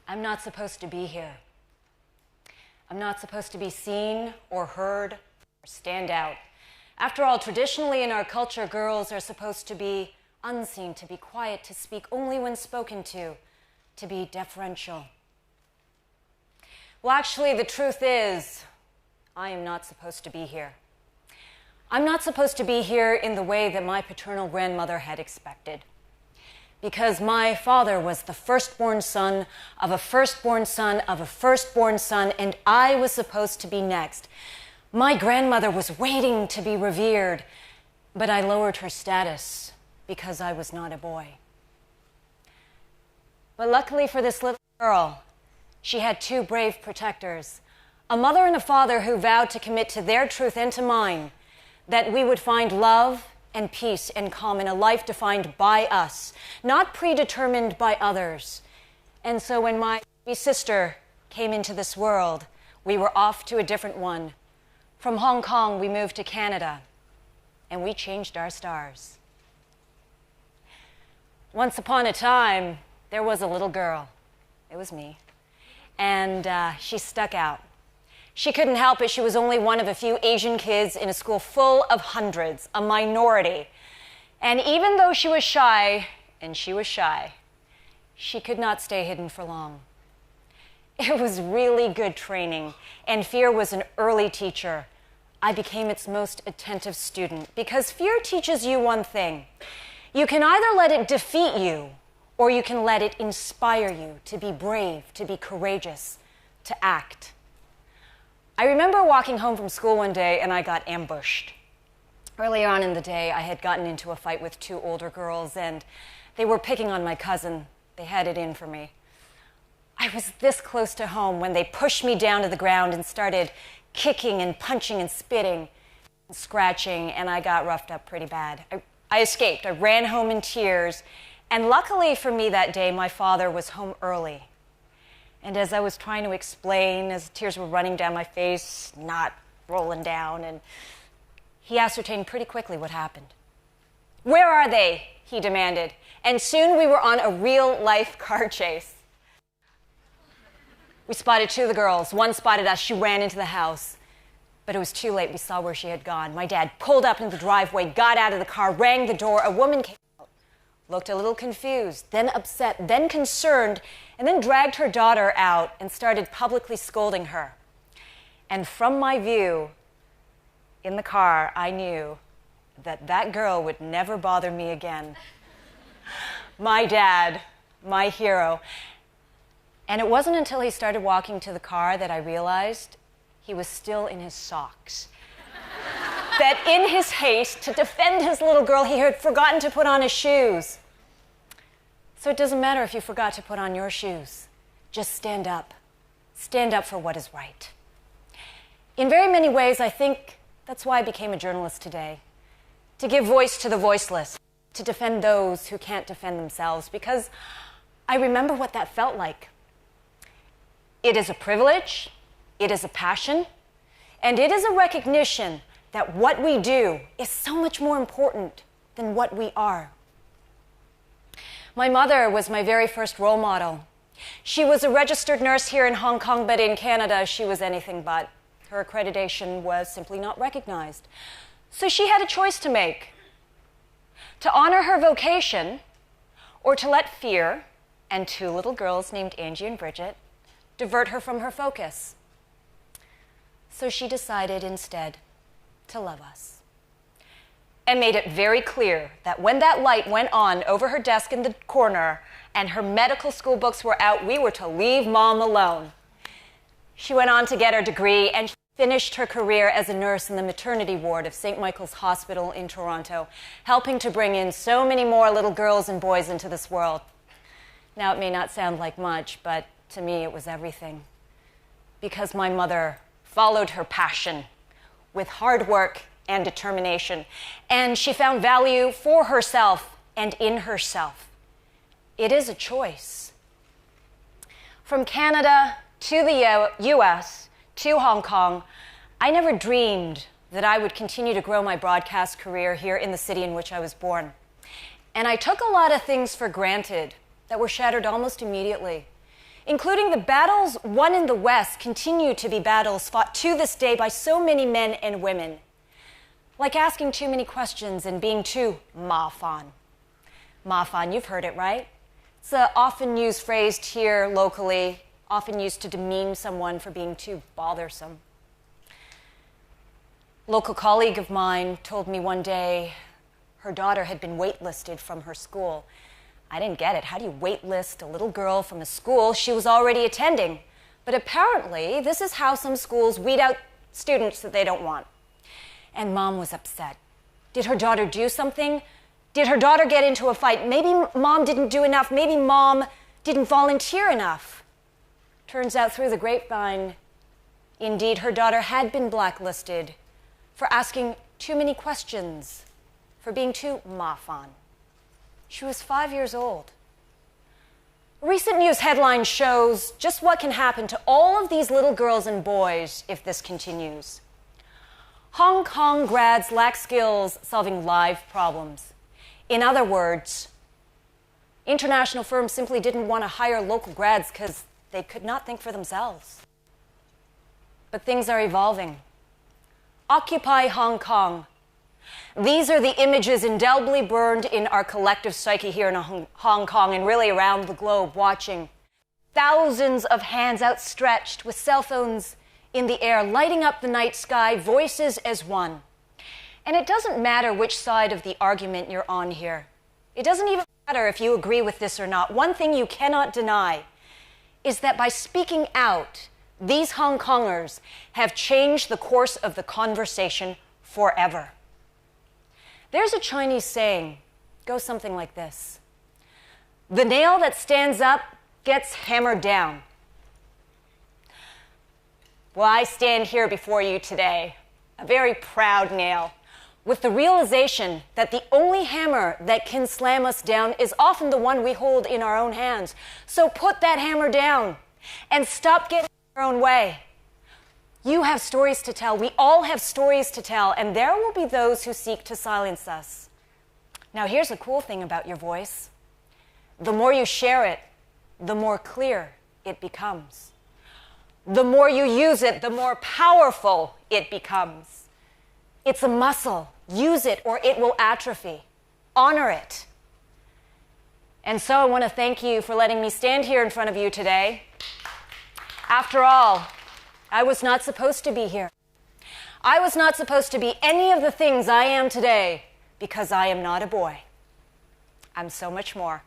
I'm not supposed to be here. I'm not supposed to be seen or heard or stand out. After all, traditionally in our culture, girls are supposed to be unseen, to be quiet, to speak only when spoken to be deferential. Well, actually, the truth is, I am not supposed to be here. I'm not supposed to be here in the way that my paternal grandmother had expected. Because my father was the firstborn son of a firstborn son of a firstborn son, and I was supposed to be next. My grandmother was waiting to be revered, but I lowered her status because I was not a boy. But luckily for this little girl, she had two brave protectors, a mother and a father who vowed to commit to their truth and to mine, that we would find love and peace and calm in a life defined by us, not predetermined by others. And so when my sister came into this world, we were off to a different one. From Hong Kong, we moved to Canada, and we changed our stars. Once upon a time, there was a little girl. It was me. And she stuck out. She couldn't help it. She was only one of a few Asian kids in a school full of hundreds, a minority. And even though she was shy, and she was shy, she could not stay hidden for long. It was really good training, and fear was an early teacher. I became its most attentive student because fear teaches you one thing. You can either let it defeat you, or you can let it inspire you to be brave, to be courageous, to act. I remember walking home from school one day and I got ambushed. Earlier on in the day, I had gotten into a fight with two older girls and they were picking on my cousin. They had it in for me. I was this close to home when they pushed me down to the ground and started kicking and punching and spitting and scratching, and I got roughed up pretty bad. I escaped. I ran home in tears, and luckily for me that day, my father was home early. And as I was trying to explain, as tears were running down my face, not rolling down, and he ascertained pretty quickly what happened. "Where are they?" he demanded. And soon we were on a real-life car chase. We spotted two of the girls. One spotted us. She ran into the house. But it was too late. We saw where she had gone. My dad pulled up into the driveway, got out of the car, rang the door. A woman came out, looked a little confused, then upset, then concerned, and then dragged her daughter out and started publicly scolding her. And from my view in the car, I knew that that girl would never bother me again. My dad, my hero. And it wasn't until he started walking to the car that I realized he was still in his socks. That in his haste to defend his little girl, he had forgotten to put on his shoes. So it doesn't matter if you forgot to put on your shoes. Just stand up. Stand up for what is right. In very many ways, I think that's why I became a journalist today. To give voice to the voiceless, to defend those who can't defend themselves, because I remember what that felt like. It is a privilege, it is a passion, and it is a recognition that what we do is so much more important than what we are. My mother was my very first role model. She was a registered nurse here in Hong Kong, but in Canada, she was anything but. Her accreditation was simply not recognized. So she had a choice to make: to honor her vocation, or to let fear and two little girls named Angie and Bridget divert her from her focus. So she decided instead to love us, and made it very clear that when that light went on over her desk in the corner and her medical school books were out, we were to leave Mom alone. She went on to get her degree and finished her career as a nurse in the maternity ward of St. Michael's Hospital in Toronto, helping to bring in so many more little girls and boys into this world. Now, it may not sound like much, but to me it was everything. Because my mother followed her passion with hard work and determination, and she found value for herself and in herself. It is a choice. From Canada to the US to Hong Kong, I never dreamed that I would continue to grow my broadcast career here in the city in which I was born. And I took a lot of things for granted that were shattered almost immediately. including the battles won in the West, continue to be battles fought to this day by so many men and women. Like asking too many questions and being too ma-fan. Ma-fan, you've heard it, right? It's an often used phrase here locally, often used to demean someone for being too bothersome. A local colleague of mine told me one day her daughter had been waitlisted from her school. I didn't get it. How do you waitlist a little girl from a school she was already attending? But apparently, this is how some schools weed out students that they don't want. And Mom was upset. Did her daughter do something? Did her daughter get into a fight? Maybe Mom didn't do enough. Maybe Mom didn't volunteer enough. Turns out through the grapevine, indeed, her daughter had been blacklisted for asking too many questions, for being too ma-fan. She was 5 years old. A recent news headline shows just what can happen to all of these little girls and boys if this continues. Hong Kong grads lack skills solving live problems. In other words, international firms simply didn't want to hire local grads because they could not think for themselves. But things are evolving. Occupy Hong Kong. These are the images indelibly burned in our collective psyche here in Hong Kong and really around the globe, watching thousands of hands outstretched with cell phones in the air, lighting up the night sky, voices as one. And it doesn't matter which side of the argument you're on here. It doesn't even matter if you agree with this or not. One thing you cannot deny is that by speaking out, these Hong Kongers have changed the course of the conversation forever. There's a Chinese saying, goes something like this: the nail that stands up gets hammered down. Well, I stand here before you today, a very proud nail, with the realization that the only hammer that can slam us down is often the one we hold in our own hands. So put that hammer down and stop getting in your own way. You have stories to tell. We all have stories to tell, and there will be those who seek to silence us. Now, here's the cool thing about your voice. The more you share it, the more clear it becomes. The more you use it, the more powerful it becomes. It's a muscle. Use it or it will atrophy. Honor it. And so I want to thank you for letting me stand here in front of you today. After all, I was not supposed to be here. I was not supposed to be any of the things I am today because I am not a boy. I'm so much more.